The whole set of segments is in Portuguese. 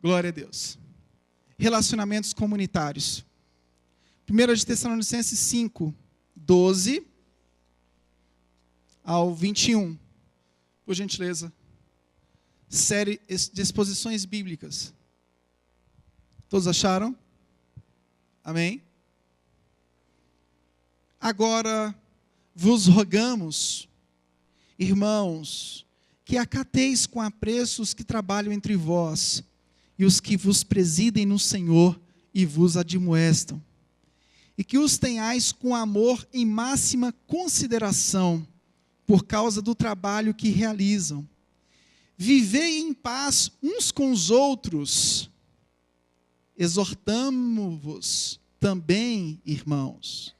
Glória a Deus. Relacionamentos comunitários. 1 de Tessalonicenses 5, 12 ao 21. Por gentileza. Série de exposições bíblicas. Todos acharam? Amém? Agora vos rogamos, irmãos, que acateis com apreço os que trabalham entre vós, e os que vos presidem no Senhor e vos admoestam, e que os tenhais com amor em máxima consideração, por causa do trabalho que realizam. Vivei em paz uns com os outros. Exortamo-vos também, irmãos.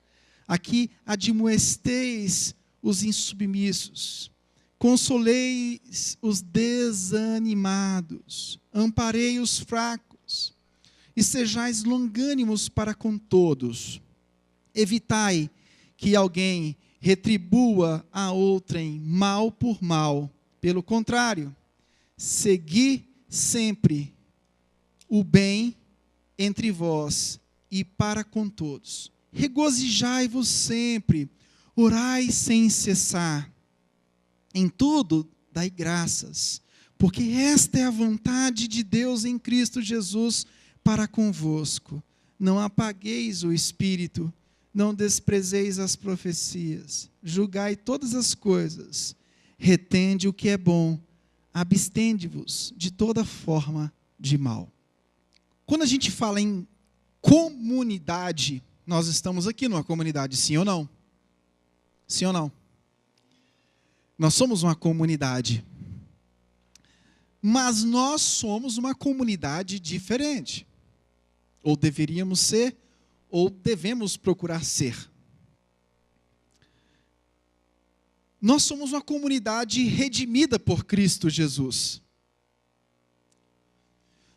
Aqui admoesteis os insubmissos, consoleis os desanimados, amparei os fracos, e sejais longânimos para com todos. Evitai que alguém retribua a outrem mal por mal. Pelo contrário, segui sempre o bem entre vós e para com todos. Regozijai-vos sempre, orai sem cessar. Em tudo, dai graças, porque esta é a vontade de Deus em Cristo Jesus para convosco. Não apagueis o espírito, não desprezeis as profecias, julgai todas as coisas, retende o que é bom, abstende-vos de toda forma de mal. Quando a gente fala em comunidade, nós estamos aqui numa comunidade, sim ou não? Sim ou não? Nós somos uma comunidade. Mas nós somos uma comunidade diferente. Ou deveríamos ser, ou devemos procurar ser. Nós somos uma comunidade redimida por Cristo Jesus.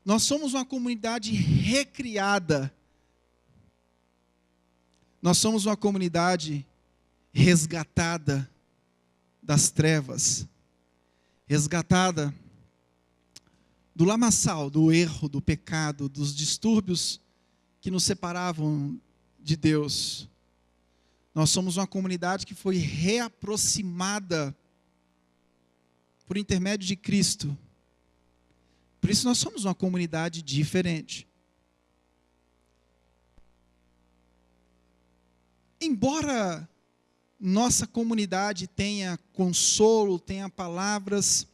Nós somos uma comunidade recriada. Nós somos uma comunidade resgatada das trevas, resgatada do lamaçal, do erro, do pecado, dos distúrbios que nos separavam de Deus. Nós somos uma comunidade que foi reaproximada por intermédio de Cristo. Por isso nós somos uma comunidade diferente. Embora nossa comunidade tenha consolo, tenha palavras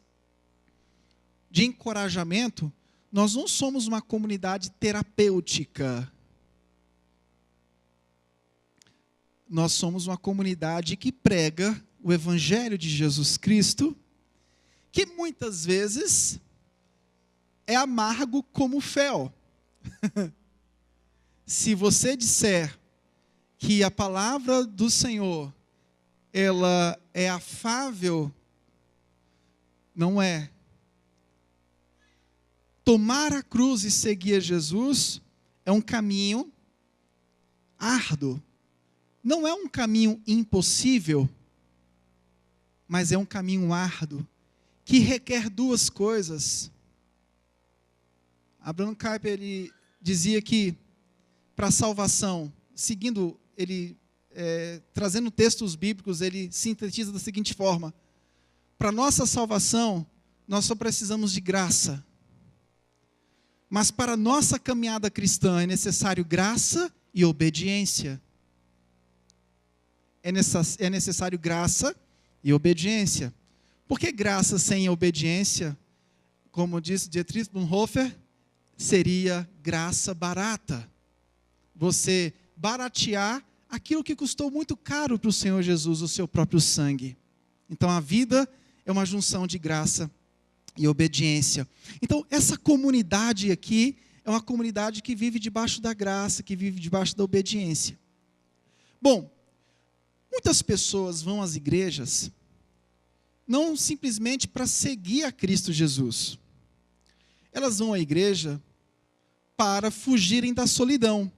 de encorajamento, nós não somos uma comunidade terapêutica. Nós somos uma comunidade que prega o Evangelho de Jesus Cristo, que muitas vezes é amargo como fel. Se você disser que a palavra do Senhor, ela é afável, não é. Tomar a cruz e seguir a Jesus é um caminho árduo. Não é um caminho impossível, mas é um caminho árduo, que requer duas coisas. Abraham Kuyper, ele dizia que para a salvação, seguindo ele, trazendo textos bíblicos, ele sintetiza da seguinte forma: para nossa salvação, nós só precisamos de graça. Mas para a nossa caminhada cristã é necessário graça e obediência. É necessário graça e obediência. Por que graça sem obediência? Como disse Dietrich Bonhoeffer, seria graça barata. Você baratear aquilo que custou muito caro para o Senhor Jesus, o seu próprio sangue. Então a vida é uma junção de graça e obediência. Então essa comunidade aqui é uma comunidade que vive debaixo da graça, que vive debaixo da obediência. Bom, muitas pessoas vão às igrejas não simplesmente para seguir a Cristo Jesus. Elas vão à igreja para fugirem da solidão.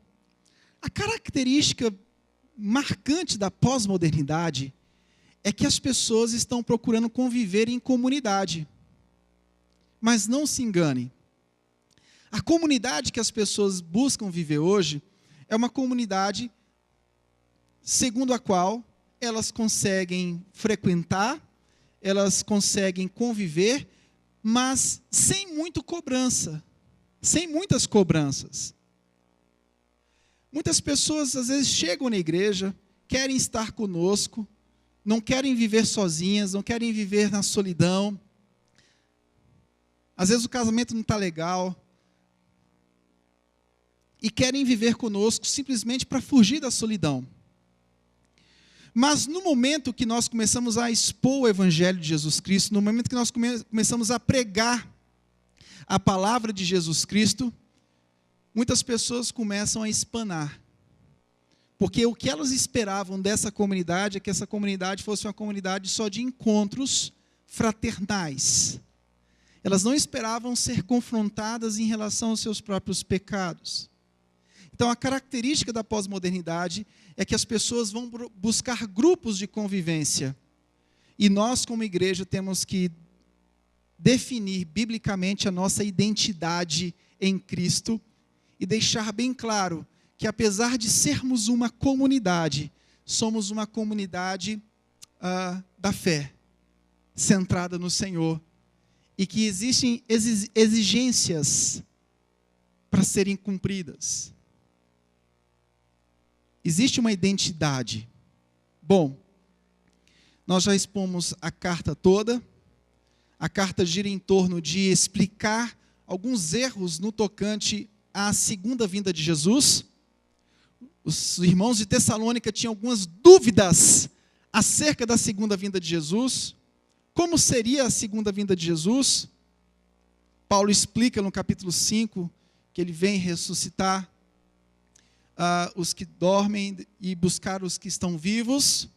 A característica marcante da pós-modernidade é que as pessoas estão procurando conviver em comunidade. Mas não se engane. A comunidade que as pessoas buscam viver hoje é uma comunidade segundo a qual elas conseguem frequentar, elas conseguem conviver, mas sem muita cobrança, sem muitas cobranças. Muitas pessoas às vezes chegam na igreja, querem estar conosco, não querem viver sozinhas, não querem viver na solidão. Às vezes o casamento não está legal. E querem viver conosco simplesmente para fugir da solidão. Mas no momento que nós começamos a expor o Evangelho de Jesus Cristo, no momento que nós começamos a pregar a palavra de Jesus Cristo, muitas pessoas começam a espanar. Porque o que elas esperavam dessa comunidade é que essa comunidade fosse uma comunidade só de encontros fraternais. Elas não esperavam ser confrontadas em relação aos seus próprios pecados. Então, a característica da pós-modernidade é que as pessoas vão buscar grupos de convivência. E nós, como igreja, temos que definir biblicamente a nossa identidade em Cristo e deixar bem claro que, apesar de sermos uma comunidade, somos uma comunidade da fé, centrada no Senhor, e que existem exigências para serem cumpridas. Existe uma identidade. Bom, nós já expomos a carta toda. A carta gira em torno de explicar alguns erros no tocante à segunda vinda de Jesus. Os irmãos de Tessalônica tinham algumas dúvidas acerca da segunda vinda de Jesus. Como seria a segunda vinda de Jesus? Paulo explica no capítulo 5 que ele vem ressuscitar os que dormem e buscar os que estão vivos.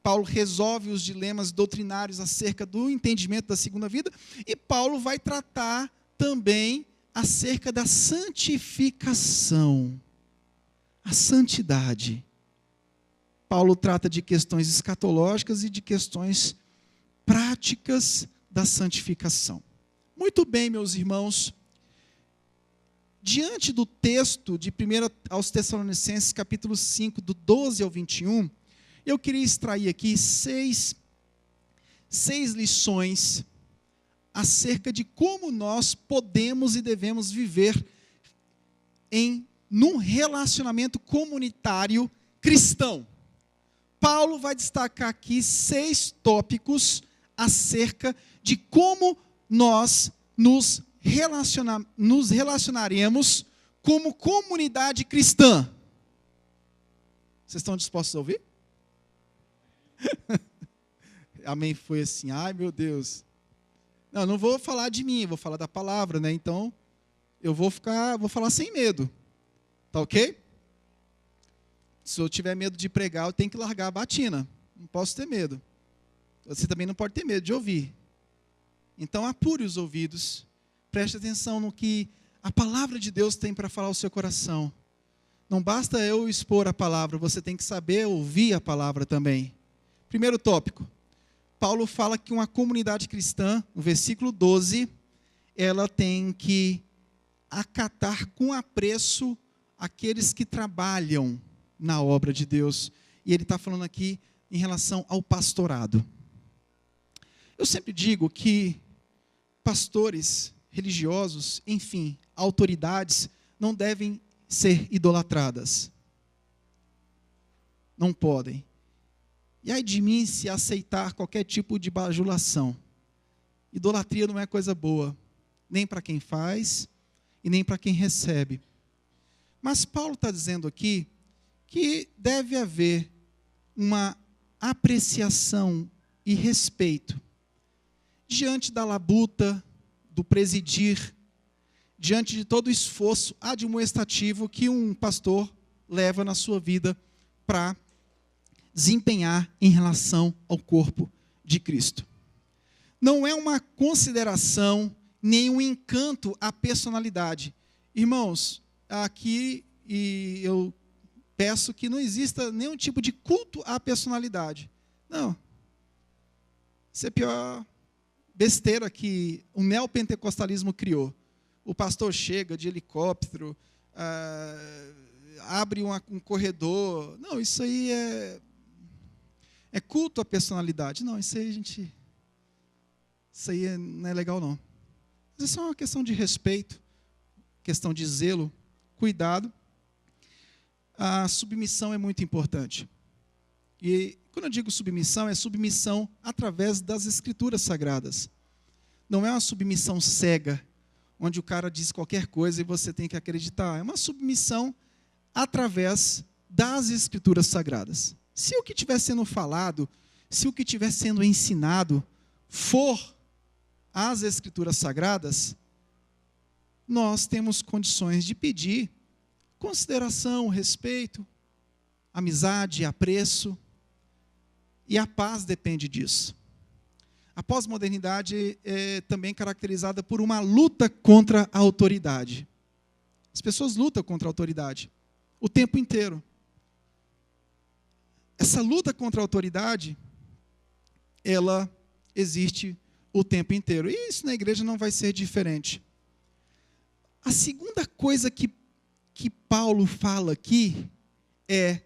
Paulo resolve os dilemas doutrinários acerca do entendimento da segunda vida, e Paulo vai tratar também acerca da santificação, a santidade. Paulo trata de questões escatológicas e de questões práticas da santificação. Muito bem, meus irmãos. Diante do texto de 1 aos Tessalonicenses, capítulo 5, do 12 ao 21, eu queria extrair aqui seis lições acerca de como nós podemos e devemos viver num relacionamento comunitário cristão. Paulo vai destacar aqui 6 tópicos acerca de como nós nos relacionaremos como comunidade cristã. Vocês estão dispostos a ouvir? Amém, foi assim, ai meu Deus. Não vou falar de mim, vou falar da palavra, né? Então, eu vou falar sem medo. Tá ok? Se eu tiver medo de pregar, eu tenho que largar a batina. Não posso ter medo. Você também não pode ter medo de ouvir. Então, apure os ouvidos. Preste atenção no que a palavra de Deus tem para falar ao seu coração. Não basta eu expor a palavra, você tem que saber ouvir a palavra também. Primeiro tópico. Paulo fala que uma comunidade cristã, no versículo 12, ela tem que acatar com apreço aqueles que trabalham na obra de Deus. E ele está falando aqui em relação ao pastorado. Eu sempre digo que pastores religiosos, enfim, autoridades, não devem ser idolatradas. Não podem. E ai de mim se aceitar qualquer tipo de bajulação. Idolatria não é coisa boa, nem para quem faz e nem para quem recebe. Mas Paulo está dizendo aqui que deve haver uma apreciação e respeito diante da labuta, do presidir, diante de todo o esforço admoestativo que um pastor leva na sua vida para desempenhar em relação ao corpo de Cristo. Não é uma consideração, nem um encanto à personalidade. Irmãos, aqui eu peço que não exista nenhum tipo de culto à personalidade. Não. Isso é a pior besteira que o neopentecostalismo criou. o pastor chega de helicóptero, abre um corredor. Não, isso aí é culto à personalidade. Não, isso aí não é legal, não. Mas isso é uma questão de respeito, questão de zelo, cuidado. A submissão é muito importante. E quando eu digo submissão, é submissão através das Escrituras Sagradas. Não é uma submissão cega, onde o cara diz qualquer coisa e você tem que acreditar. É uma submissão através das Escrituras Sagradas. Se o que estiver sendo falado, se o que estiver sendo ensinado for as Escrituras Sagradas, nós temos condições de pedir consideração, respeito, amizade, apreço, e a paz depende disso. A pós-modernidade é também caracterizada por uma luta contra a autoridade. As pessoas lutam contra a autoridade o tempo inteiro. Essa luta contra a autoridade, ela existe o tempo inteiro. E isso na igreja não vai ser diferente. A segunda coisa que Paulo fala aqui é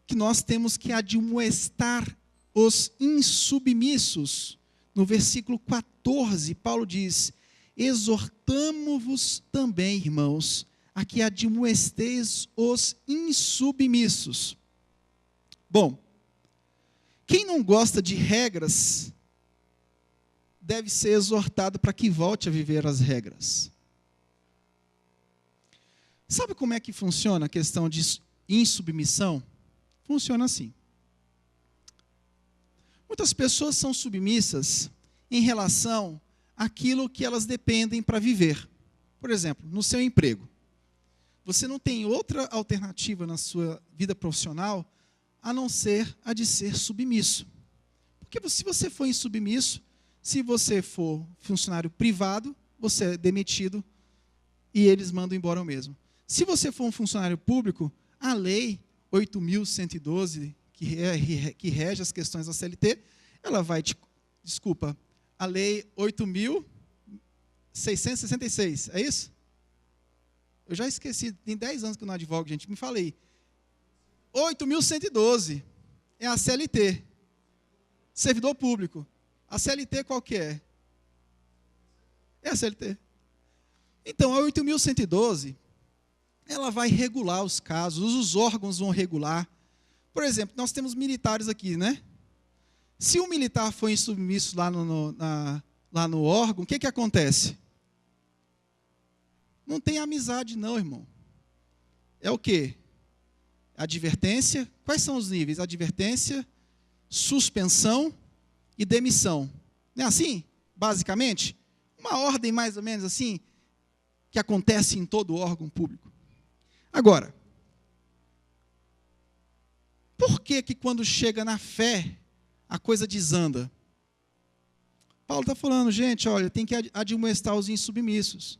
que nós temos que admoestar os insubmissos. No versículo 14, Paulo diz: exortamo-vos também, irmãos, a que admoesteis os insubmissos. Bom, quem não gosta de regras, deve ser exortado para que volte a viver as regras. Sabe como é que funciona a questão de insubmissão? Funciona assim. Muitas pessoas são submissas em relação àquilo que elas dependem para viver. Por exemplo, no seu emprego. Você não tem outra alternativa na sua vida profissional a não ser a de ser submisso. Porque se você for insubmisso, se você for funcionário privado, você é demitido e eles mandam embora mesmo. Se você for um funcionário público, a lei 8.112, que rege as questões da CLT, ela vai a lei 8.666, é isso? Eu já esqueci, tem 10 anos que eu não advogo, gente, me falei. 8.112 é a CLT, servidor público. A CLT qual que é? É a CLT. Então, a 8.112, ela vai regular os casos, os órgãos vão regular. Por exemplo, nós temos militares aqui, né? Se um militar for insubmisso lá no órgão, o que acontece? Não tem amizade não, irmão. É o quê? Advertência. Quais são os níveis? Advertência, suspensão e demissão. Não é assim? Basicamente? Uma ordem mais ou menos assim, que acontece em todo órgão público. Agora, por que quando chega na fé, a coisa desanda? Paulo está falando, gente, olha, tem que admoestar os insubmissos.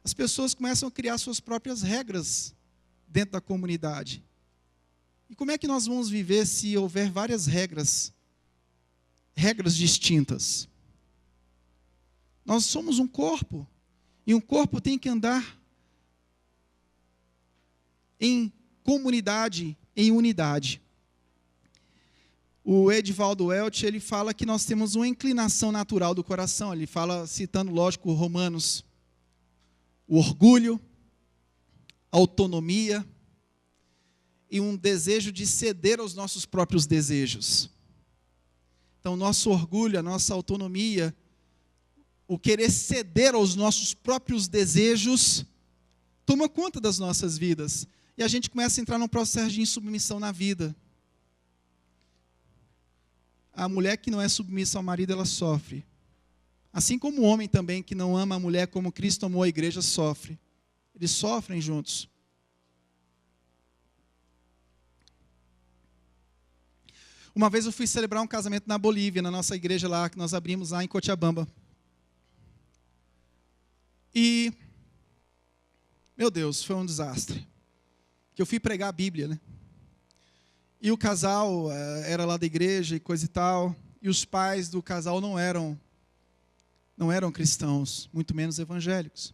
As pessoas começam a criar suas próprias regras dentro da comunidade. E como é que nós vamos viver se houver várias regras distintas? Nós somos um corpo, e um corpo tem que andar em comunidade, em unidade. O Edivaldo Welch, ele fala que nós temos uma inclinação natural do coração. Ele fala, citando, lógico, Romanos, o orgulho, a autonomia e um desejo de ceder aos nossos próprios desejos. Então, nosso orgulho, a nossa autonomia, o querer ceder aos nossos próprios desejos, toma conta das nossas vidas. E a gente começa a entrar num processo de insubmissão na vida. A mulher que não é submissa ao marido, ela sofre. Assim como o homem também, que não ama a mulher como Cristo amou a igreja, sofre. Eles sofrem juntos. Uma vez eu fui celebrar um casamento na Bolívia, na nossa igreja lá, que nós abrimos lá em Cochabamba. E, meu Deus, foi um desastre. Que eu fui pregar a Bíblia, né? E o casal era lá da igreja e coisa e tal. E os pais do casal não eram não eram cristãos, muito menos evangélicos.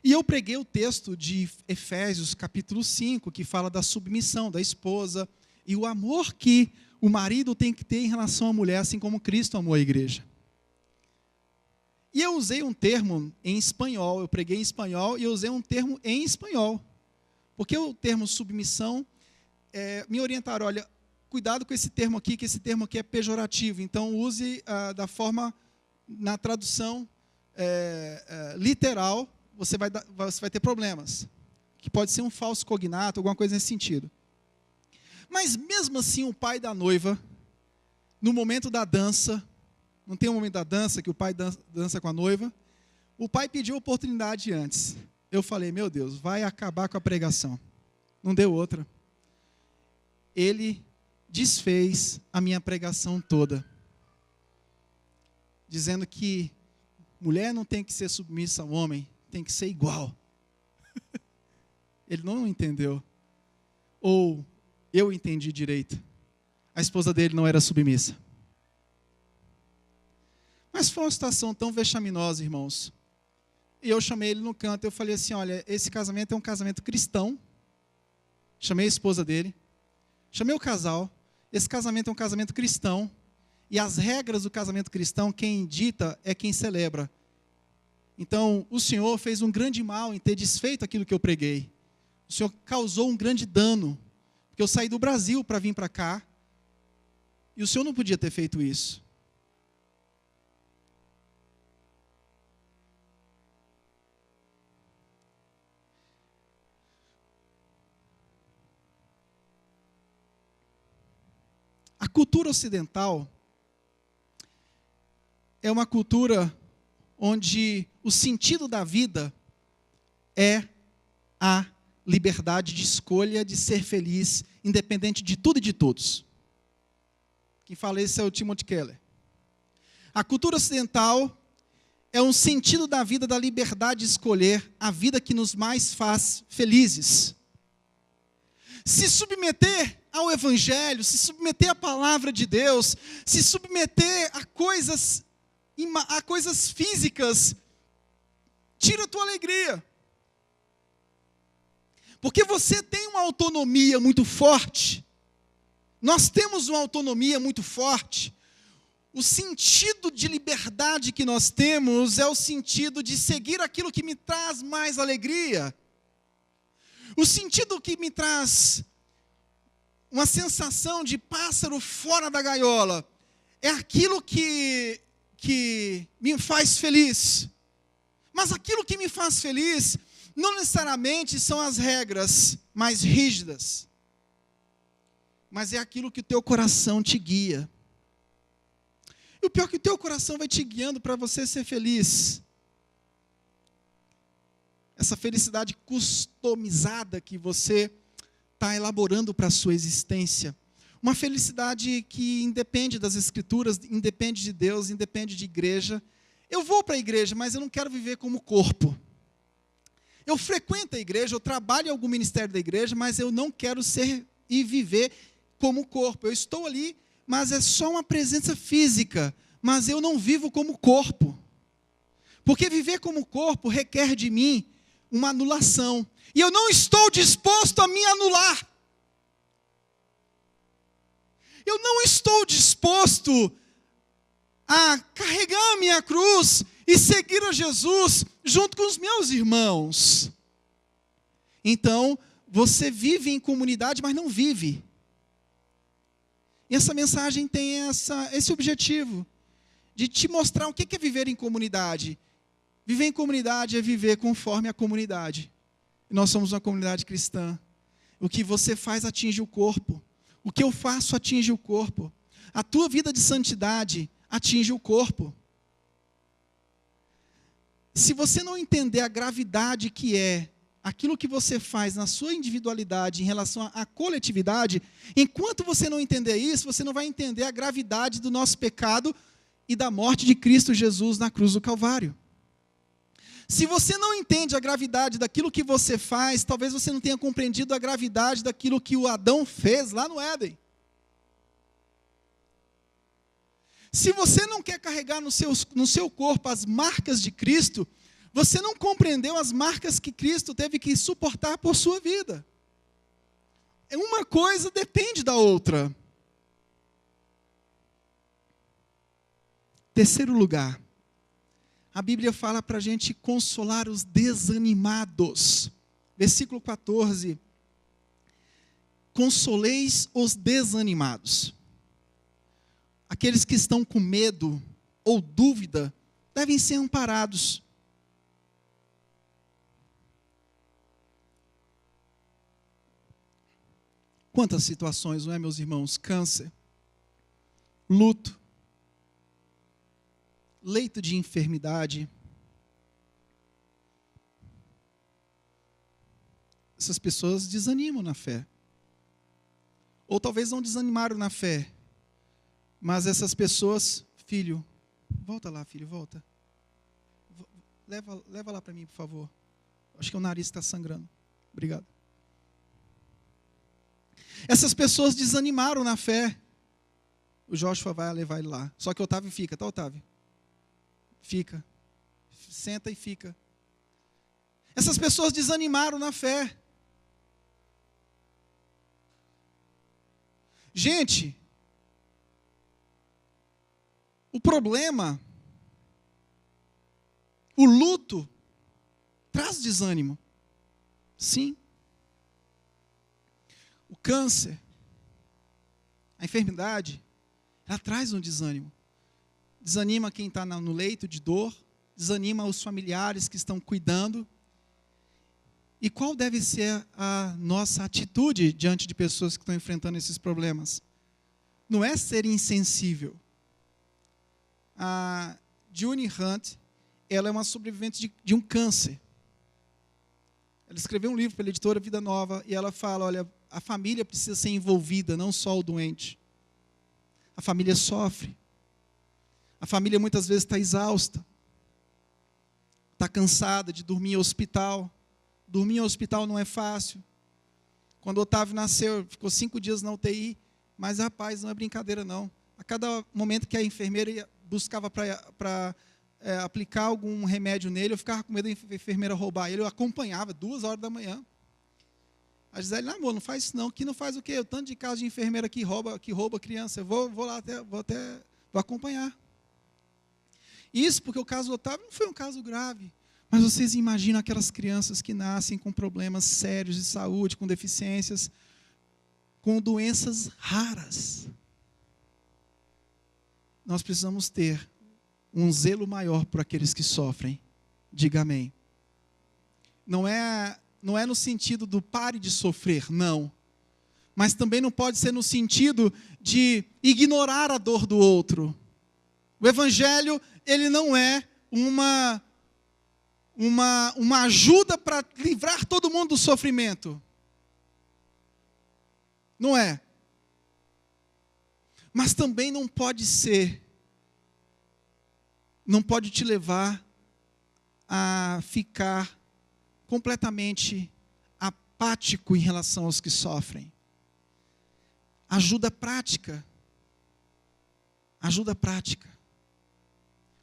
E eu preguei o texto de Efésios, capítulo 5, que fala da submissão da esposa e o amor que o marido tem que ter em relação à mulher, assim como Cristo amou a igreja. E eu usei um termo em espanhol, eu preguei em espanhol e eu usei um termo em espanhol. Porque o termo submissão, me orientaram, olha, cuidado com esse termo aqui, que esse termo aqui é pejorativo. Então use da forma, na tradução literal, você vai ter problemas. Que pode ser um falso cognato, alguma coisa nesse sentido. Mas mesmo assim, o pai da noiva, no momento da dança, não tem um momento da dança que o pai dança com a noiva, o pai pediu oportunidade antes. Eu falei, meu Deus, vai acabar com a pregação. Não deu outra. Ele desfez a minha pregação toda, dizendo que mulher não tem que ser submissa ao homem, tem que ser igual. Ele não entendeu. Ou eu entendi direito. A esposa dele não era submissa. Mas foi uma situação tão vexaminosa, irmãos. E eu chamei ele no canto, eu falei assim, olha, esse casamento é um casamento cristão. Chamei a esposa dele, chamei o casal. Esse casamento é um casamento cristão. E as regras do casamento cristão, quem dita é quem celebra. Então, o Senhor fez um grande mal em ter desfeito aquilo que eu preguei. O Senhor causou um grande dano. Porque eu saí do Brasil para vir para cá. E o Senhor não podia ter feito isso. A cultura ocidental é uma cultura onde o sentido da vida é a liberdade de escolha, de ser feliz, independente de tudo e de todos. Quem fala isso é o Timothy Keller. A cultura ocidental é um sentido da vida da liberdade de escolher a vida que nos mais faz felizes. Se submeter ao Evangelho, se submeter à palavra de Deus, se submeter a coisas físicas, tira a tua alegria. Porque você tem uma autonomia muito forte. Nós temos uma autonomia muito forte. O sentido de liberdade que nós temos é o sentido de seguir aquilo que me traz mais alegria. O sentido que me traz uma sensação de pássaro fora da gaiola é aquilo que me faz feliz. Mas aquilo que me faz feliz não necessariamente são as regras mais rígidas, mas é aquilo que o teu coração te guia. E o pior é que o teu coração vai te guiando para você ser feliz. Essa felicidade customizada que você está elaborando para a sua existência. Uma felicidade que independe das Escrituras, independe de Deus, independe de igreja. Eu vou para a igreja, mas eu não quero viver como corpo. Eu frequento a igreja, eu trabalho em algum ministério da igreja, mas eu não quero ser e viver como corpo. Eu estou ali, mas é só uma presença física, mas eu não vivo como corpo. Porque viver como corpo requer de mim uma anulação. E eu não estou disposto a me anular. Eu não estou disposto a carregar a minha cruz e seguir a Jesus junto com os meus irmãos. Então, você vive em comunidade, mas não vive. E essa mensagem tem esse objetivo, de te mostrar o que é viver em comunidade. Viver em comunidade é viver conforme a comunidade. E nós somos uma comunidade cristã. O que você faz atinge o corpo. O que eu faço atinge o corpo. A tua vida de santidade atinge o corpo. Se você não entender a gravidade que é aquilo que você faz na sua individualidade em relação à coletividade, enquanto você não entender isso, você não vai entender a gravidade do nosso pecado e da morte de Cristo Jesus na cruz do Calvário. Se você não entende a gravidade daquilo que você faz, talvez você não tenha compreendido a gravidade daquilo que o Adão fez lá no Éden. Se você não quer carregar no seu corpo as marcas de Cristo, você não compreendeu as marcas que Cristo teve que suportar por sua vida. Uma coisa depende da outra. Terceiro lugar, a Bíblia fala para a gente consolar os desanimados. Versículo 14. Consoleis os desanimados. Aqueles que estão com medo ou dúvida devem ser amparados. Quantas situações, não é, meus irmãos? Câncer, luto, leito de enfermidade. Essas pessoas desanimam na fé. Ou talvez não desanimaram na fé, mas essas pessoas, filho, volta lá, filho, volta. Leva lá para mim, por favor. Acho que o nariz está sangrando. Obrigado. Essas pessoas desanimaram na fé. O Joshua vai levar ele lá. Só que o Otávio fica, tá, Otávio? Fica. Senta e fica. Essas pessoas desanimaram na fé. Gente, o problema, o luto, traz desânimo. Sim. O câncer, a enfermidade, ela traz um desânimo. Desanima quem está no leito de dor, desanima os familiares que estão cuidando. E qual deve ser a nossa atitude diante de pessoas que estão enfrentando esses problemas? Não é ser insensível. A June Hunt, ela é uma sobrevivente de um câncer. Ela escreveu um livro pela editora Vida Nova e ela fala, olha, a família precisa ser envolvida, não só o doente. A família sofre. A família muitas vezes está exausta. Está cansada de dormir em hospital. Dormir em hospital não é fácil. Quando o Otávio nasceu, ficou 5 dias na UTI, mas rapaz, não é brincadeira não. A cada momento que a enfermeira buscava para aplicar algum remédio nele, eu ficava com medo da enfermeira roubar ele, eu acompanhava 2 horas da manhã. A Gisele, amor, não faz isso não, que não faz o quê? O tanto de caso de enfermeira que rouba criança, eu vou lá, vou acompanhar. Isso porque o caso do Otávio não foi um caso grave. Mas vocês imaginam aquelas crianças que nascem com problemas sérios de saúde, com deficiências, com doenças raras. Nós precisamos ter um zelo maior por aqueles que sofrem. Diga amém. Não é no sentido do pare de sofrer, não. Mas também não pode ser no sentido de ignorar a dor do outro. O Evangelho, ele não é uma ajuda para livrar todo mundo do sofrimento. Não é. Mas também não pode te levar a ficar completamente apático em relação aos que sofrem. Ajuda prática. Ajuda prática.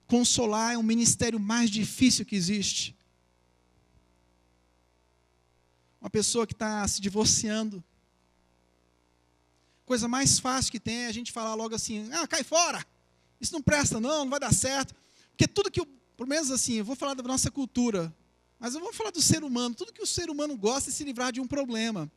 Consolar é um ministério mais difícil que existe. Uma pessoa que está se divorciando. Coisa mais fácil que tem é a gente falar logo assim, cai fora, isso não presta não vai dar certo. Porque tudo que, pelo menos assim, eu vou falar da nossa cultura, mas eu vou falar do ser humano, tudo que o ser humano gosta é se livrar de um problema.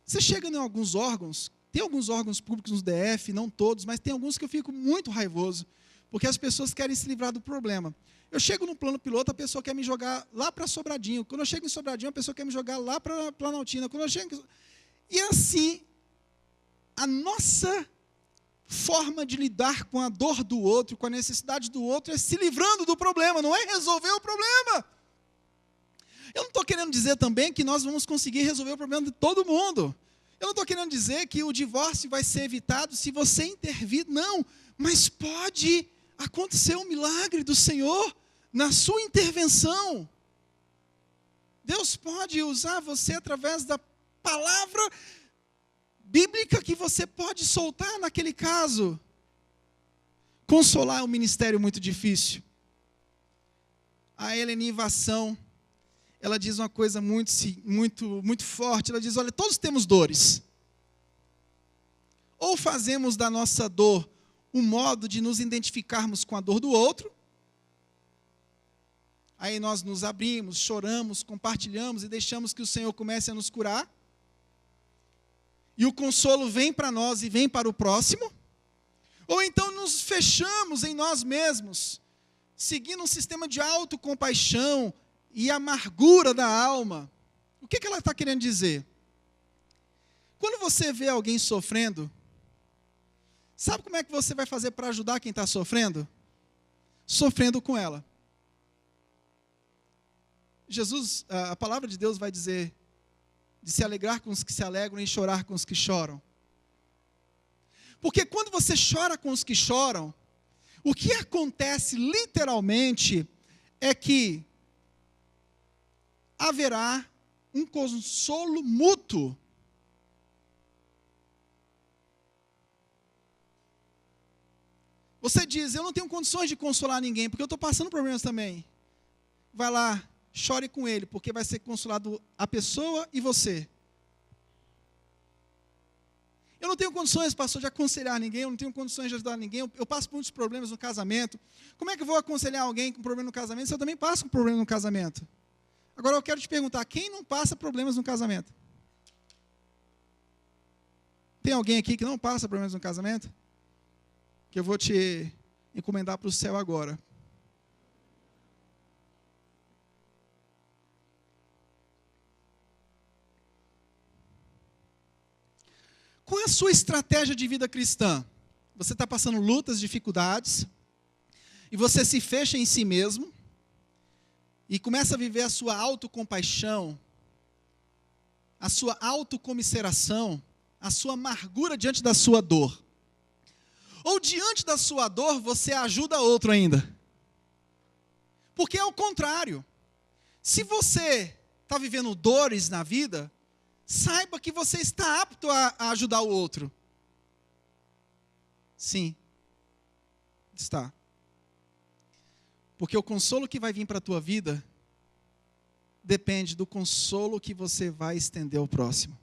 Você chega em alguns órgãos, tem alguns órgãos públicos no DF, não todos, mas tem alguns que eu fico muito raivoso, porque as pessoas querem se livrar do problema. Eu chego no plano piloto, a pessoa quer me jogar lá para Sobradinho. Quando eu chego em Sobradinho, a pessoa quer me jogar lá para Planaltina. Quando eu chego... E assim, a nossa forma de lidar com a dor do outro, com a necessidade do outro, é se livrando do problema, não é resolver o problema. Eu não estou querendo dizer também que nós vamos conseguir resolver o problema de todo mundo. Eu não estou querendo dizer que o divórcio vai ser evitado se você intervir, não. Mas pode acontecer um milagre do Senhor na sua intervenção. Deus pode usar você através da palavra bíblica que você pode soltar naquele caso. Consolar é um ministério muito difícil. A Eleni Vassão, ela diz uma coisa muito forte. Ela diz, olha, todos temos dores. Ou fazemos da nossa dor um modo de nos identificarmos com a dor do outro. Aí nós nos abrimos, choramos, compartilhamos e deixamos que o Senhor comece a nos curar. E o consolo vem para nós e vem para o próximo. Ou então nos fechamos em nós mesmos, seguindo um sistema de autocompaixão e amargura da alma. O que ela está querendo dizer? Quando você vê alguém sofrendo, sabe como é que você vai fazer para ajudar quem está sofrendo? Sofrendo com ela. Jesus, a palavra de Deus vai dizer, de se alegrar com os que se alegram e chorar com os que choram. Porque quando você chora com os que choram, o que acontece literalmente é que haverá um consolo mútuo. Você diz, eu não tenho condições de consolar ninguém, porque eu estou passando problemas também. Vai lá, chore com ele, porque vai ser consolado a pessoa e você. Eu não tenho condições, pastor, de aconselhar ninguém, eu não tenho condições de ajudar ninguém, eu passo por muitos problemas no casamento. Como é que eu vou aconselhar alguém com problema no casamento se eu também passo com problema no casamento? Agora eu quero te perguntar, quem não passa problemas no casamento? Tem alguém aqui que não passa problemas no casamento? Que eu vou te encomendar para o céu agora. Qual é a sua estratégia de vida cristã? Você está passando lutas, dificuldades, e você se fecha em si mesmo, e começa a viver a sua autocompaixão, a sua autocomiseração, a sua amargura diante da sua dor. Ou diante da sua dor, você ajuda outro ainda. Porque é o contrário. Se você está vivendo dores na vida, saiba que você está apto a ajudar o outro. Sim, está. Porque o consolo que vai vir para a tua vida depende do consolo que você vai estender ao próximo.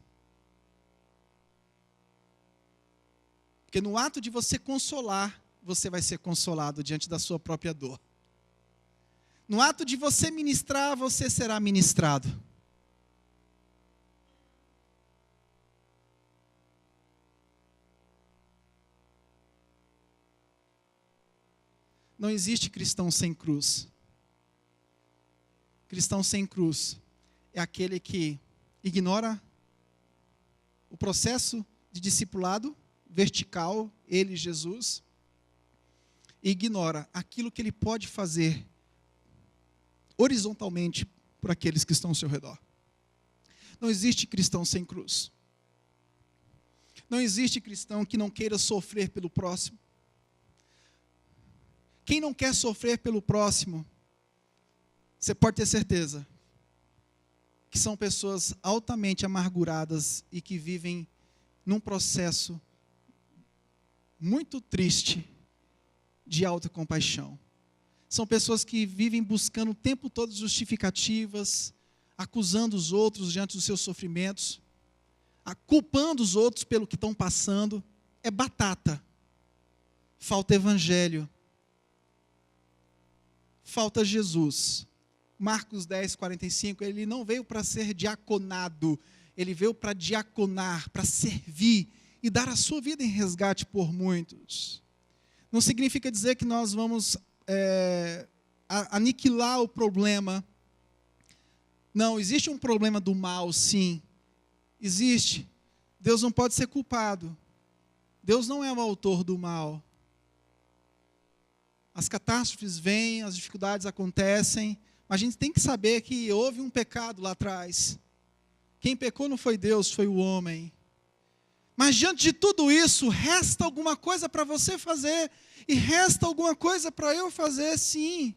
Porque no ato de você consolar, você vai ser consolado diante da sua própria dor. No ato de você ministrar, você será ministrado. Não existe cristão sem cruz. Cristão sem cruz é aquele que ignora o processo de discipulado vertical, ele, Jesus, e ignora aquilo que ele pode fazer horizontalmente por aqueles que estão ao seu redor. Não existe cristão sem cruz. Não existe cristão que não queira sofrer pelo próximo. Quem não quer sofrer pelo próximo, você pode ter certeza que são pessoas altamente amarguradas e que vivem num processo muito triste de autocompaixão. São pessoas que vivem buscando o tempo todo justificativas, acusando os outros diante dos seus sofrimentos, culpando os outros pelo que estão passando. É batata. Falta evangelho. Falta Jesus. Marcos 10, 45, ele não veio para ser diaconado, ele veio para diaconar, para servir e dar a sua vida em resgate por muitos. Não significa dizer que nós vamos aniquilar o problema. Não, existe um problema do mal, sim. Existe. Deus não pode ser culpado. Deus não é o autor do mal. As catástrofes vêm, as dificuldades acontecem, mas a gente tem que saber que houve um pecado lá atrás. Quem pecou não foi Deus, foi o homem. Mas diante de tudo isso, resta alguma coisa para você fazer, e resta alguma coisa para eu fazer, sim.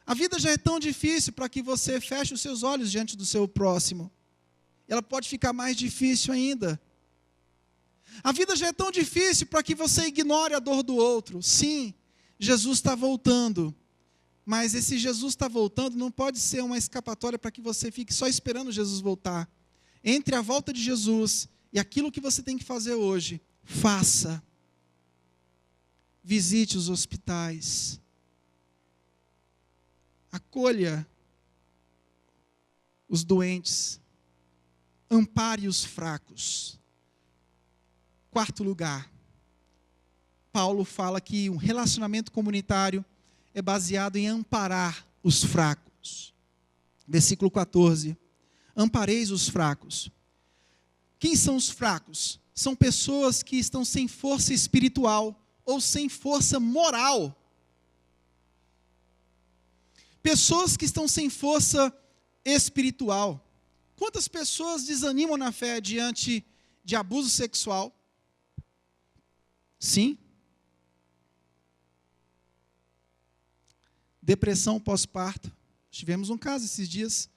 A vida já é tão difícil para que você feche os seus olhos diante do seu próximo. Ela pode ficar mais difícil ainda. A vida já é tão difícil para que você ignore a dor do outro. Sim, Jesus está voltando. Mas esse Jesus está voltando não pode ser uma escapatória para que você fique só esperando Jesus voltar. Entre a volta de Jesus e aquilo que você tem que fazer hoje, faça. Visite os hospitais. Acolha os doentes. Ampare os fracos. Quarto lugar, Paulo fala que um relacionamento comunitário é baseado em amparar os fracos. Versículo 14. Ampareis os fracos. Quem são os fracos? São pessoas que estão sem força espiritual ou sem força moral. Pessoas que estão sem força espiritual. Quantas pessoas desanimam na fé diante de abuso sexual? Sim. Depressão pós-parto. Tivemos um caso esses dias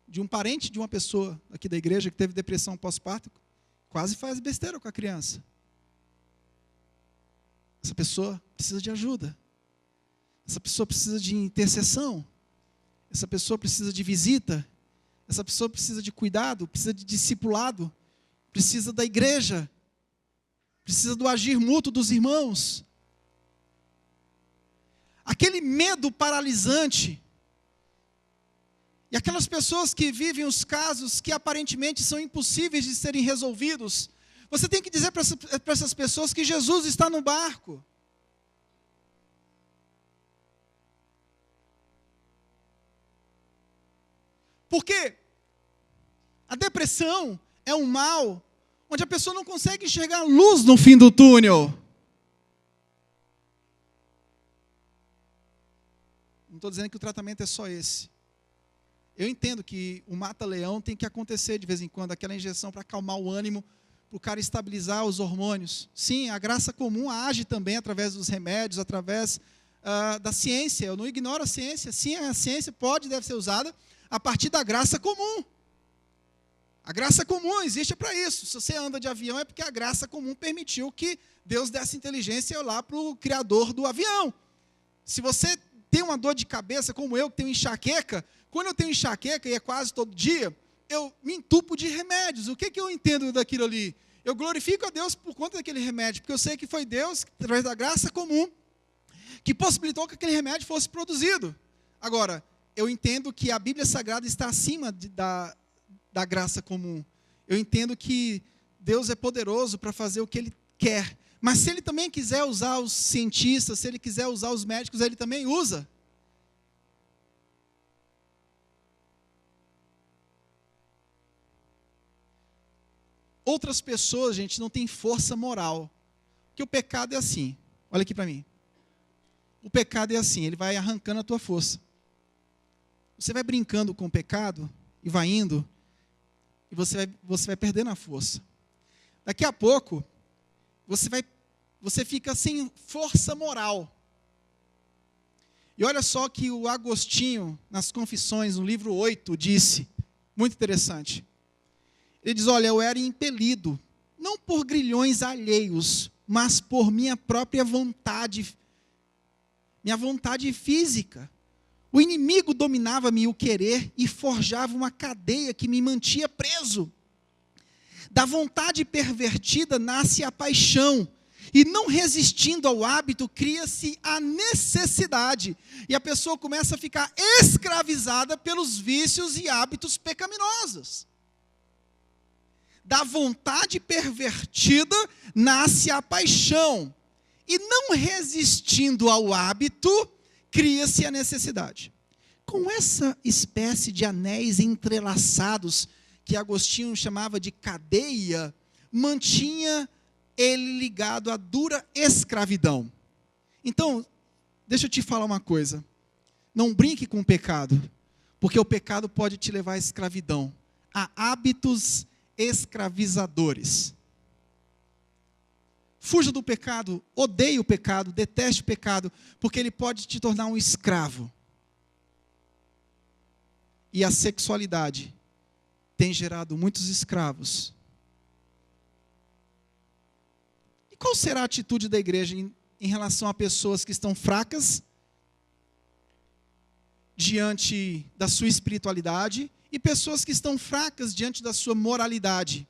de um parente de uma pessoa aqui da igreja que teve depressão pós-parto, quase faz besteira com a criança. Essa pessoa precisa de ajuda. Essa pessoa precisa de intercessão. Essa pessoa precisa de visita. Essa pessoa precisa de cuidado, precisa de discipulado, precisa da igreja, precisa do agir mútuo dos irmãos. Aquele medo paralisante, e aquelas pessoas que vivem os casos que aparentemente são impossíveis de serem resolvidos, você tem que dizer para essas pessoas que Jesus está no barco. Porque a depressão é um mal onde a pessoa não consegue enxergar luz no fim do túnel. Não estou dizendo que o tratamento é só esse. Eu entendo que o mata-leão tem que acontecer de vez em quando, aquela injeção para acalmar o ânimo, para o cara estabilizar os hormônios. Sim, a graça comum age também através dos remédios, através da ciência. Eu não ignoro a ciência. Sim, a ciência pode e deve ser usada a partir da graça comum. A graça comum existe para isso. Se você anda de avião é porque a graça comum permitiu que Deus desse inteligência lá para o criador do avião. Se você tem uma dor de cabeça, como eu, que tenho enxaqueca, quando eu tenho enxaqueca, e é quase todo dia, eu me entupo de remédios. O que eu entendo daquilo ali? Eu glorifico a Deus por conta daquele remédio, porque eu sei que foi Deus, através da graça comum, que possibilitou que aquele remédio fosse produzido. Agora, eu entendo que a Bíblia Sagrada está acima da graça comum. Eu entendo que Deus é poderoso para fazer o que Ele quer. Mas se Ele também quiser usar os cientistas, se Ele quiser usar os médicos, Ele também usa. Outras pessoas, gente, não têm força moral. Porque o pecado é assim. Olha aqui para mim. O pecado é assim, ele vai arrancando a tua força. Você vai brincando com o pecado e vai indo, e você vai perdendo a força. Daqui a pouco, você fica sem força moral. E olha só que o Agostinho, nas Confissões, no livro 8, disse, muito interessante. Ele diz, olha, eu era impelido, não por grilhões alheios, mas por minha própria vontade, minha vontade física. O inimigo dominava-me o querer e forjava uma cadeia que me mantinha preso. Da vontade pervertida nasce a paixão, e não resistindo ao hábito, cria-se a necessidade. E a pessoa começa a ficar escravizada pelos vícios e hábitos pecaminosos. Da vontade pervertida nasce a paixão. E não resistindo ao hábito, cria-se a necessidade. Com essa espécie de anéis entrelaçados, que Agostinho chamava de cadeia, mantinha ele ligado à dura escravidão. Então, deixa eu te falar uma coisa. Não brinque com o pecado, porque o pecado pode te levar à escravidão, a hábitos escravizadores. Fuja do pecado, odeie o pecado, deteste o pecado, porque ele pode te tornar um escravo. E a sexualidade tem gerado muitos escravos. qual será a atitude da igreja em relação a pessoas que estão fracas diante da sua espiritualidade e pessoas que estão fracas diante da sua moralidade?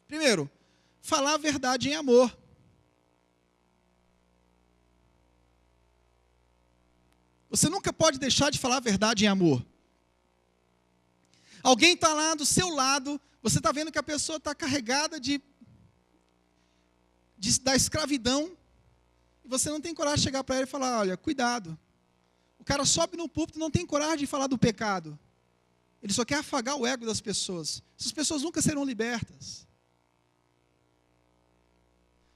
Primeiro, falar a verdade em amor. Você nunca pode deixar de falar a verdade em amor. Alguém está lá do seu lado, você está vendo que a pessoa está carregada da escravidão, e você não tem coragem de chegar para ela e falar, olha, cuidado. O cara sobe no púlpito e não tem coragem de falar do pecado. Ele só quer afagar o ego das pessoas. Essas pessoas nunca serão libertas.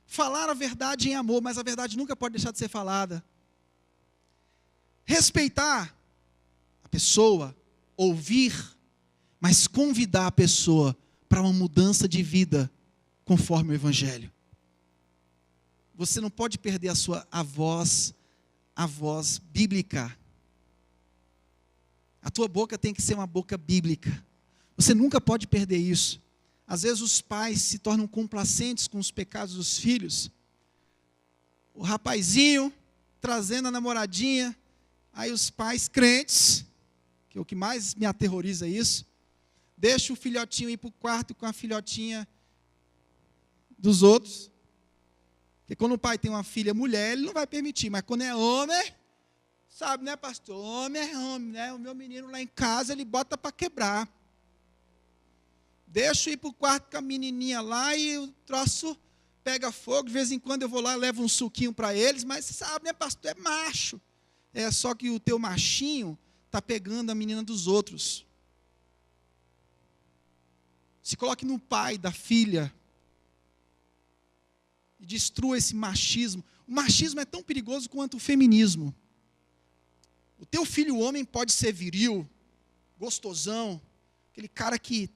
Falar a verdade em amor, mas a verdade nunca pode deixar de ser falada. Respeitar a pessoa, ouvir, mas convidar a pessoa para uma mudança de vida conforme o Evangelho. Você não pode perder a voz bíblica. A tua boca tem que ser uma boca bíblica. Você nunca pode perder isso. Às vezes os pais se tornam complacentes com os pecados dos filhos. O rapazinho trazendo a namoradinha, aí os pais crentes, que é o que mais me aterroriza isso, deixa o filhotinho ir para o quarto com a filhotinha dos outros. Porque quando o pai tem uma filha mulher, ele não vai permitir, mas quando é homem, sabe, né, pastor? Homem é homem, né? O meu menino lá em casa, ele bota para quebrar. Deixa eu ir para o quarto com a menininha lá e o troço pega fogo. De vez em quando eu vou lá e levo um suquinho para eles, mas sabe, né, pastor? É macho. É só que o teu machinho está pegando a menina dos outros. Se coloque no pai da filha e destrua esse machismo. O machismo é tão perigoso quanto o feminismo. O teu filho homem pode ser viril, gostosão, aquele cara que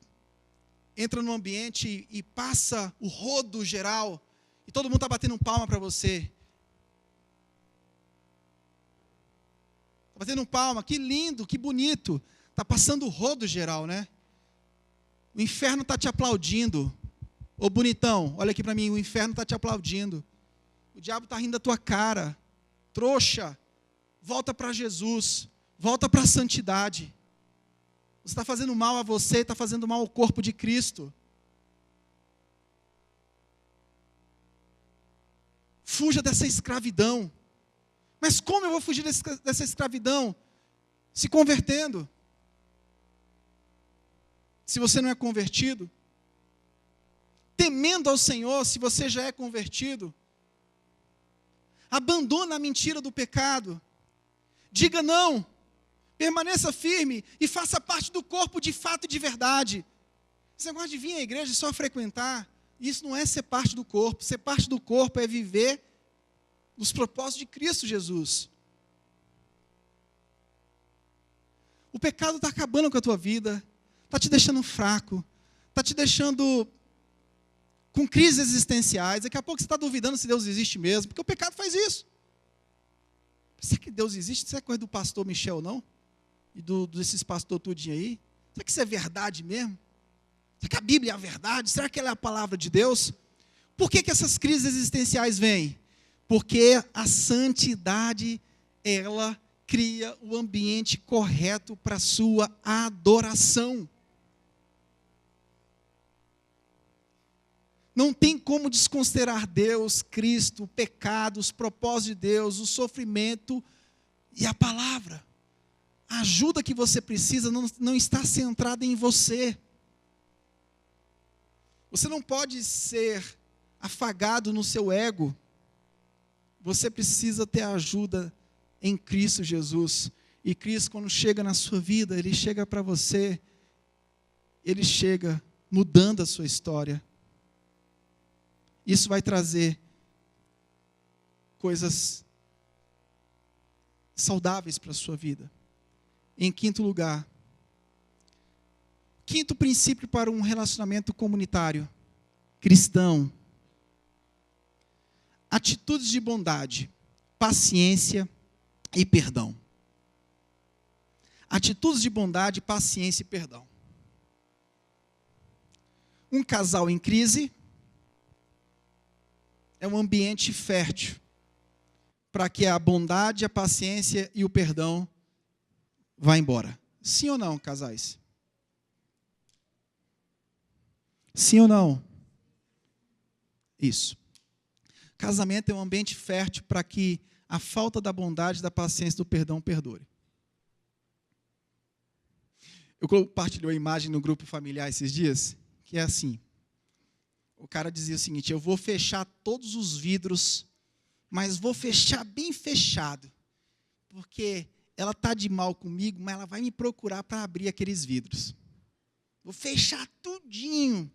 entra no ambiente e passa o rodo geral, e todo mundo está batendo palma para você. Está batendo palma, que lindo, que bonito. Está passando o rodo geral, né? O inferno está te aplaudindo. Ô bonitão, olha aqui para mim, o inferno está te aplaudindo. O diabo está rindo da tua cara. Trouxa, volta para Jesus, volta para a santidade. Você está fazendo mal a você, está fazendo mal ao corpo de Cristo. Fuja dessa escravidão. Mas como eu vou fugir dessa escravidão? Se convertendo. Se você não é convertido. Temendo ao Senhor, se você já é convertido. Abandona a mentira do pecado. Diga não. Permaneça firme e faça parte do corpo de fato e de verdade. Esse negócio de vir à igreja e só frequentar, isso não é ser parte do corpo. Ser parte do corpo é viver os propósitos de Cristo Jesus. O pecado está acabando com a tua vida, está te deixando fraco, está te deixando com crises existenciais. Daqui a pouco você está duvidando se Deus existe mesmo, porque o pecado faz isso. Será que Deus existe? Será que é coisa do pastor Michel, não? E desses pastores tudinho aí? Será que isso é verdade mesmo? Será que a Bíblia é a verdade? Será que ela é a palavra de Deus? Por que essas crises existenciais vêm? Porque a santidade, ela cria o ambiente correto para a sua adoração. Não tem como desconsiderar Deus, Cristo, o pecado, os propósitos de Deus, o sofrimento e a palavra. A ajuda que você precisa não está centrada em você. Você não pode ser afagado no seu ego. Você precisa ter ajuda em Cristo Jesus. E Cristo, quando chega na sua vida, Ele chega para você, Ele chega mudando a sua história. Isso vai trazer coisas saudáveis para a sua vida. Em quinto lugar, quinto princípio para um relacionamento comunitário, cristão. Atitudes de bondade, paciência e perdão. Atitudes de bondade, paciência e perdão. Um casal em crise é um ambiente fértil para que a bondade, a paciência e o perdão vá embora. Sim ou não, casais? Sim ou não? Isso. Casamento é um ambiente fértil para que a falta da bondade, da paciência e do perdão perdoe. Eu compartilhei uma imagem no grupo familiar esses dias, que é assim. O cara dizia o seguinte: eu vou fechar todos os vidros, mas vou fechar bem fechado, porque ela está de mal comigo, mas ela vai me procurar para abrir aqueles vidros. Vou fechar tudinho,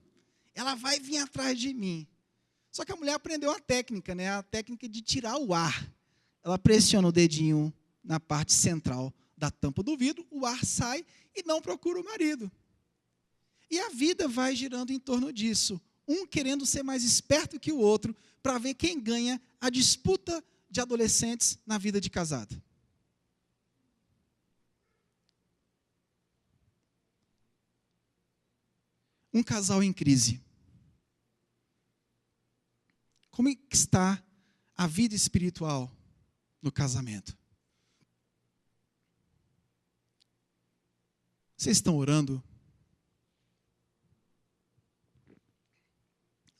ela vai vir atrás de mim. Só que a mulher aprendeu a técnica, né? A técnica de tirar o ar. Ela pressiona o dedinho na parte central da tampa do vidro, o ar sai e não procura o marido. E a vida vai girando em torno disso. Um querendo ser mais esperto que o outro, para ver quem ganha a disputa de adolescentes na vida de casado. Um casal em crise. Como está a vida espiritual no casamento? Vocês estão orando?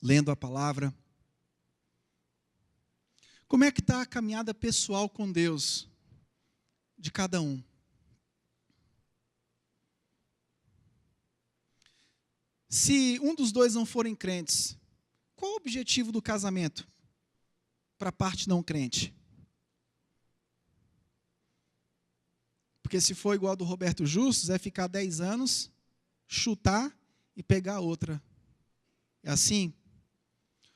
Lendo a palavra? Como é que está a caminhada pessoal com Deus de cada um? Se um dos dois não forem crentes, qual o objetivo do casamento para a parte não crente? Porque se for igual ao do Roberto Justus, é ficar 10 anos, chutar e pegar a outra. É assim?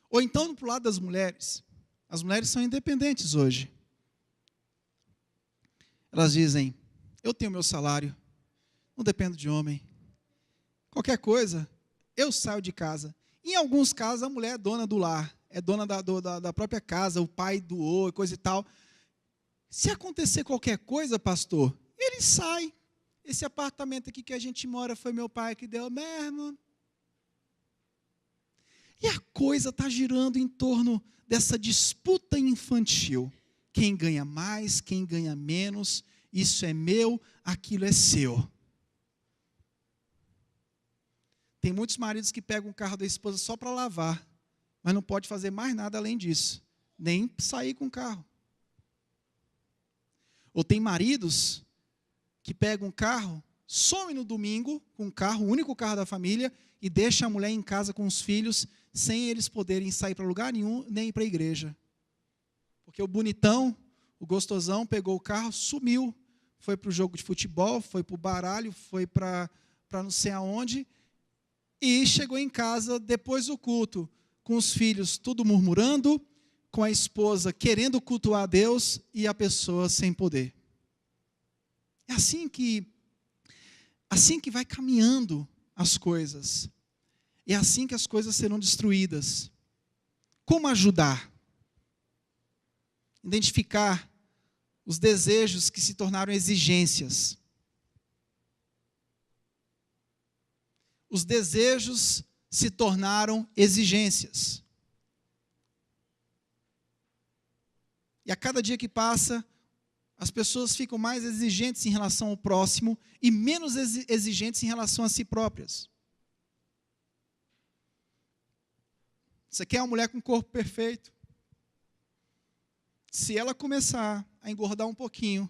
Ou então, para o lado das mulheres. As mulheres são independentes hoje. Elas dizem: eu tenho meu salário, não dependo de homem. Qualquer coisa, eu saio de casa. Em alguns casos, a mulher é dona do lar, é dona da própria casa, o pai doou, coisa e tal. Se acontecer qualquer coisa, pastor, ele sai. Esse apartamento aqui que a gente mora foi meu pai que deu mesmo. E a coisa está girando em torno dessa disputa infantil. Quem ganha mais, quem ganha menos, isso é meu, aquilo é seu. Tem muitos maridos que pegam o carro da esposa só para lavar, mas não pode fazer mais nada além disso, nem sair com o carro. Ou tem maridos que pegam um carro, somem no domingo com o carro, o único carro da família, e deixam a mulher em casa com os filhos, sem eles poderem sair para lugar nenhum, nem ir para a igreja. Porque o bonitão, o gostosão, pegou o carro, sumiu, foi para o jogo de futebol, foi para o baralho, foi para não sei aonde, e chegou em casa depois do culto, com os filhos tudo murmurando, com a esposa querendo cultuar a Deus e a pessoa sem poder. É assim que vai caminhando as coisas. É assim que as coisas serão destruídas. Como ajudar? Identificar os desejos que se tornaram exigências. Os desejos se tornaram exigências. E a cada dia que passa, as pessoas ficam mais exigentes em relação ao próximo e menos exigentes em relação a si próprias. Você quer uma mulher com corpo perfeito? Se ela começar a engordar um pouquinho,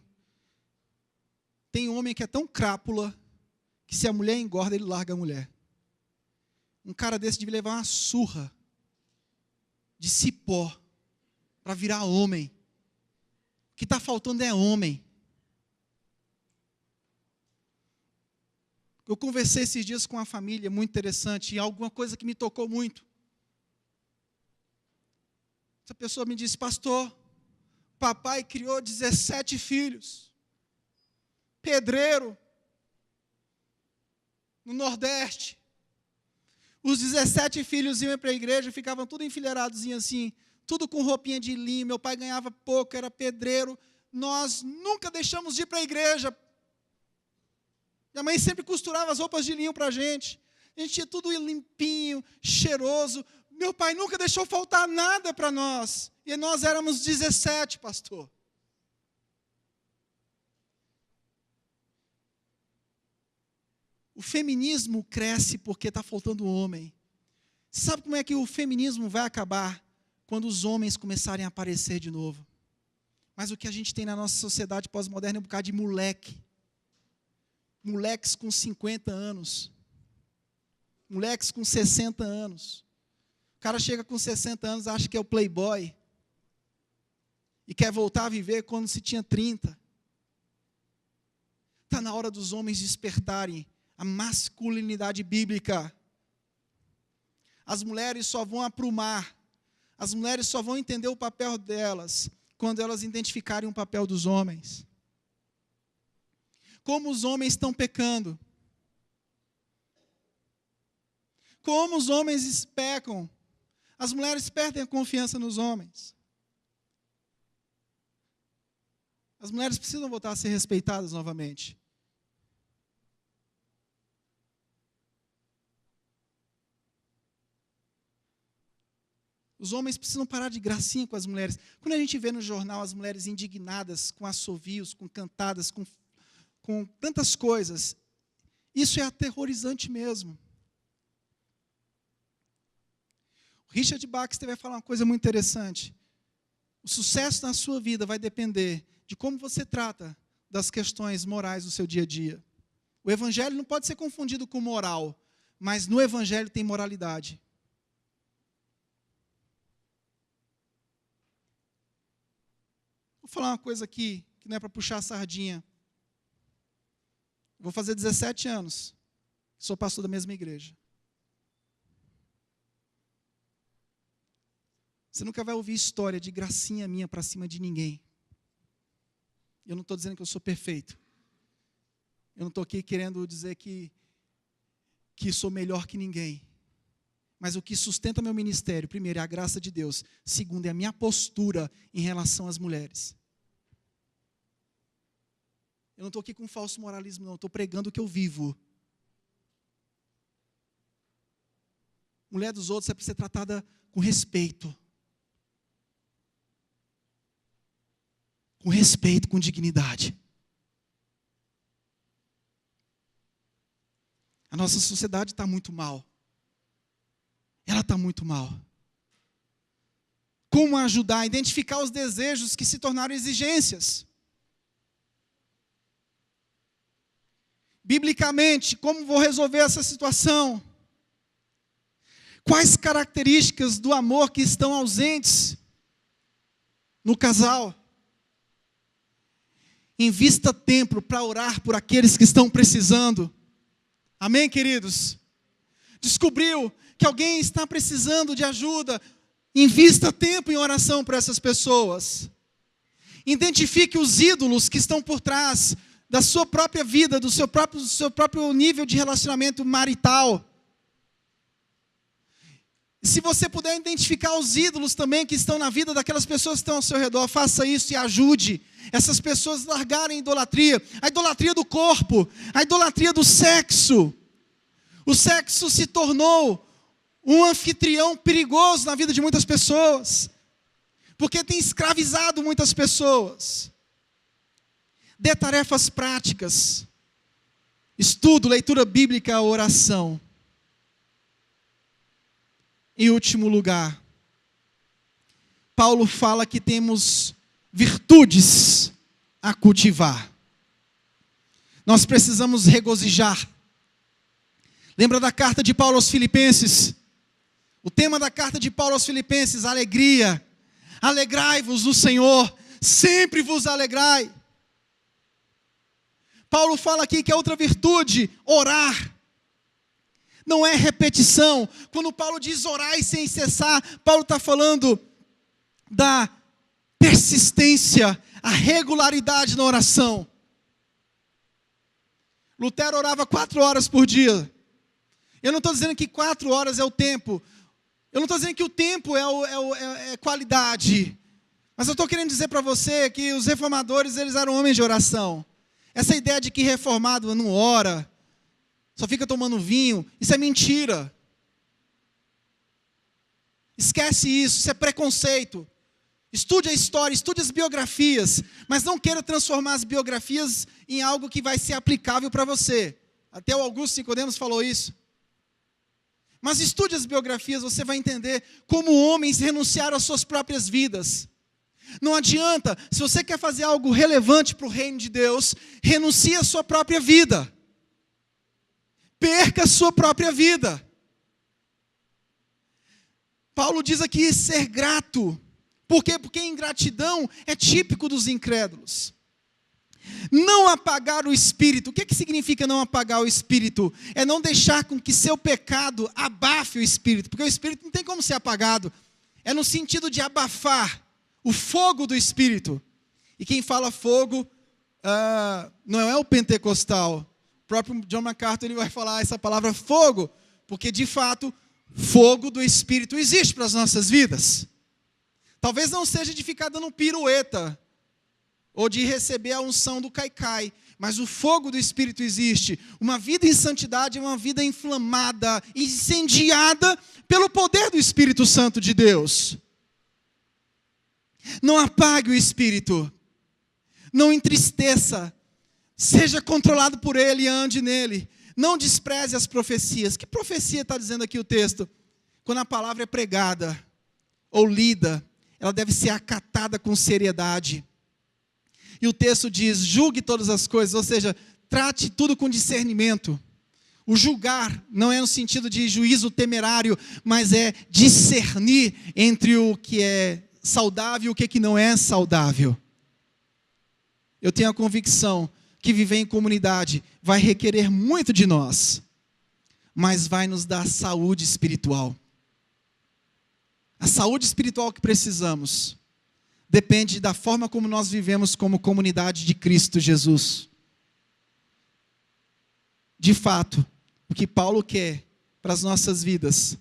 tem homem que é tão crápula que se a mulher engorda, ele larga a mulher. Um cara desse devia levar uma surra de cipó para virar homem. O que está faltando é homem. Eu conversei esses dias com uma família muito interessante e alguma coisa que me tocou muito. Essa pessoa me disse: pastor, papai criou 17 filhos. Pedreiro. No Nordeste. Os 17 filhos iam para a igreja, ficavam tudo enfileirados assim, tudo com roupinha de linho. Meu pai ganhava pouco, era pedreiro. Nós nunca deixamos de ir para a igreja. Minha mãe sempre costurava as roupas de linho para a gente. A gente tinha tudo limpinho, cheiroso, Meu pai nunca deixou faltar nada para nós. E nós éramos 17, pastor. O feminismo cresce porque está faltando homem. Sabe como é que o feminismo vai acabar? Quando os homens começarem a aparecer de novo. Mas o que a gente tem na nossa sociedade pós-moderna é um bocado de moleque. Moleques com 50 anos. Moleques com 60 anos. O cara chega com 60 anos, acha que é o playboy. E quer voltar a viver quando se tinha 30. Está na hora dos homens despertarem a masculinidade bíblica. As mulheres só vão aprumar. As mulheres só vão entender o papel delas quando elas identificarem o papel dos homens. Como os homens estão pecando. Como os homens pecam. As mulheres perdem a confiança nos homens. As mulheres precisam voltar a ser respeitadas novamente. Os homens precisam parar de gracinha com as mulheres. Quando a gente vê no jornal as mulheres indignadas, com assovios, com cantadas, com tantas coisas, isso é aterrorizante mesmo. O Richard Baxter vai falar uma coisa muito interessante. O sucesso na sua vida vai depender de como você trata das questões morais do seu dia a dia. O evangelho não pode ser confundido com moral, mas no evangelho tem moralidade. Vou falar uma coisa aqui, que não é para puxar a sardinha. Vou fazer 17 anos, sou pastor da mesma igreja. Você nunca vai ouvir história de gracinha minha para cima de ninguém. Eu não estou dizendo que eu sou perfeito. Eu não estou aqui querendo dizer que sou melhor que ninguém. Mas o que sustenta meu ministério, primeiro, é a graça de Deus. Segundo, é a minha postura em relação às mulheres. Eu não estou aqui com falso moralismo, não. Estou pregando o que eu vivo. Mulher dos outros é para ser tratada com respeito. Com respeito, com dignidade. A nossa sociedade está muito mal. Ela está muito mal. Como ajudar a identificar os desejos que se tornaram exigências? Biblicamente, como vou resolver essa situação? Quais características do amor que estão ausentes no casal? Invista tempo para orar por aqueles que estão precisando. Amém, queridos? Descobriu que alguém está precisando de ajuda, invista tempo em oração para essas pessoas. Identifique os ídolos que estão por trás da sua própria vida, do seu próprio nível de relacionamento marital. Se você puder identificar os ídolos também que estão na vida daquelas pessoas que estão ao seu redor, faça isso e ajude essas pessoas a largarem a idolatria do corpo, a idolatria do sexo. O sexo se tornou um anfitrião perigoso na vida de muitas pessoas, porque tem escravizado muitas pessoas. Dê tarefas práticas, estudo, leitura bíblica, oração. Em último lugar, Paulo fala que temos virtudes a cultivar. Nós precisamos regozijar. Lembra da carta de Paulo aos Filipenses? O tema da carta de Paulo aos Filipenses, alegria. Alegrai-vos no Senhor, sempre vos alegrai. Paulo fala aqui que é outra virtude, orar. Não é repetição. Quando Paulo diz orai sem cessar, Paulo está falando da persistência, a regularidade na oração. Lutero orava 4 horas por dia. Eu não estou dizendo que 4 horas é o tempo. Eu não estou dizendo que o tempo é qualidade. Mas eu estou querendo dizer para você que os reformadores, eles eram homens de oração. Essa ideia de que reformado não ora, só fica tomando vinho, isso é mentira. Esquece isso, isso é preconceito. Estude a história, estude as biografias, mas não queira transformar as biografias em algo que vai ser aplicável para você. Até o Augusto Nicodemos falou isso. Mas estude as biografias, você vai entender como homens renunciaram às suas próprias vidas. Não adianta, se você quer fazer algo relevante para o reino de Deus, renuncie à sua própria vida. Perca a sua própria vida. Paulo diz aqui ser grato. Por quê? Porque ingratidão é típico dos incrédulos. Não apagar o espírito. O que significa não apagar o espírito? É não deixar com que seu pecado abafe o espírito. Porque o espírito não tem como ser apagado. É no sentido de abafar o fogo do espírito. E quem fala fogo não é o pentecostal. O próprio John MacArthur ele vai falar essa palavra fogo. Porque de fato, fogo do espírito existe para as nossas vidas. Talvez não seja de ficar dando pirueta, ou de receber a unção do caicai, mas o fogo do Espírito existe. Uma vida em santidade é uma vida inflamada, incendiada pelo poder do Espírito Santo de Deus. Não apague o Espírito, não entristeça, seja controlado por Ele e ande nele. Não despreze as profecias. Que profecia está dizendo aqui o texto? Quando a palavra é pregada ou lida, ela deve ser acatada com seriedade. E o texto diz, julgue todas as coisas, ou seja, trate tudo com discernimento. O julgar não é no sentido de juízo temerário, mas é discernir entre o que é saudável e o que não é saudável. Eu tenho a convicção que viver em comunidade vai requerer muito de nós, mas vai nos dar saúde espiritual. A saúde espiritual que precisamos depende da forma como nós vivemos como comunidade de Cristo Jesus. De fato, o que Paulo quer para as nossas vidas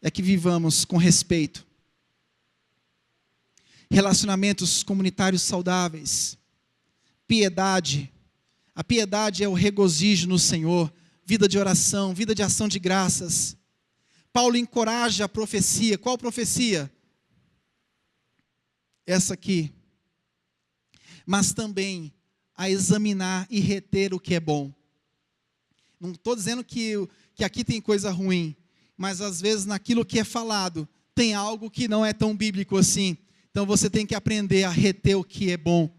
é que vivamos com respeito. Relacionamentos comunitários saudáveis. Piedade. A piedade é o regozijo no Senhor. Vida de oração, vida de ação de graças. Paulo encoraja a profecia. Qual profecia? Essa aqui. Mas também a examinar e reter o que é bom. Não estou dizendo que aqui tem coisa ruim, mas às vezes naquilo que é falado, tem algo que não é tão bíblico assim. Então você tem que aprender a reter o que é bom.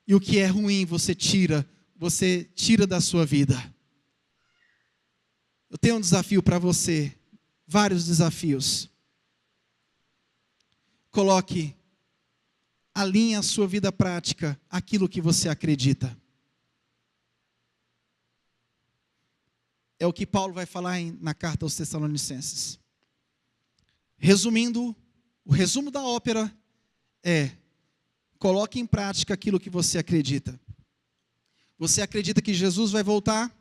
E o que é ruim você tira da sua vida. Eu tenho um desafio para você. Vários desafios. Alinhe a sua vida prática àquilo que você acredita. É o que Paulo vai falar na carta aos Tessalonicenses. Resumindo, o resumo da ópera é: coloque em prática aquilo que você acredita. Você acredita que Jesus vai voltar?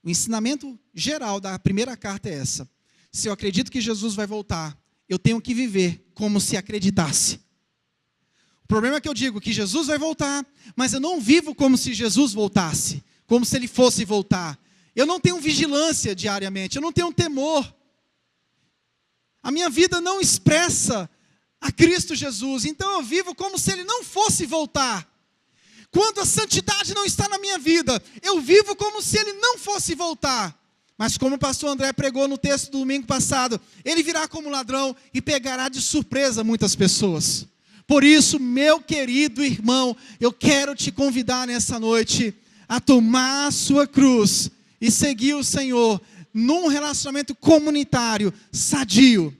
O ensinamento geral da primeira carta é essa. Se eu acredito que Jesus vai voltar, eu tenho que viver como se acreditasse. O problema é que eu digo que Jesus vai voltar, mas eu não vivo como se Jesus voltasse, como se Ele fosse voltar. Eu não tenho vigilância diariamente, eu não tenho temor. A minha vida não expressa a Cristo Jesus, então eu vivo como se Ele não fosse voltar. Quando a santidade não está na minha vida, eu vivo como se Ele não fosse voltar. Mas como o pastor André pregou no texto do domingo passado, Ele virá como ladrão e pegará de surpresa muitas pessoas. Por isso, meu querido irmão, eu quero te convidar nessa noite a tomar a sua cruz e seguir o Senhor num relacionamento comunitário, sadio.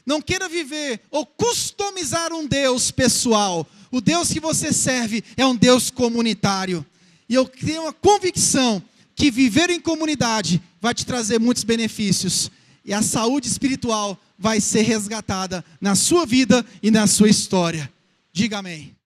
Não queira viver ou customizar um Deus pessoal. O Deus que você serve é um Deus comunitário. E eu tenho a convicção que viver em comunidade vai te trazer muitos benefícios. E a saúde espiritual vai ser resgatada na sua vida e na sua história. Diga amém.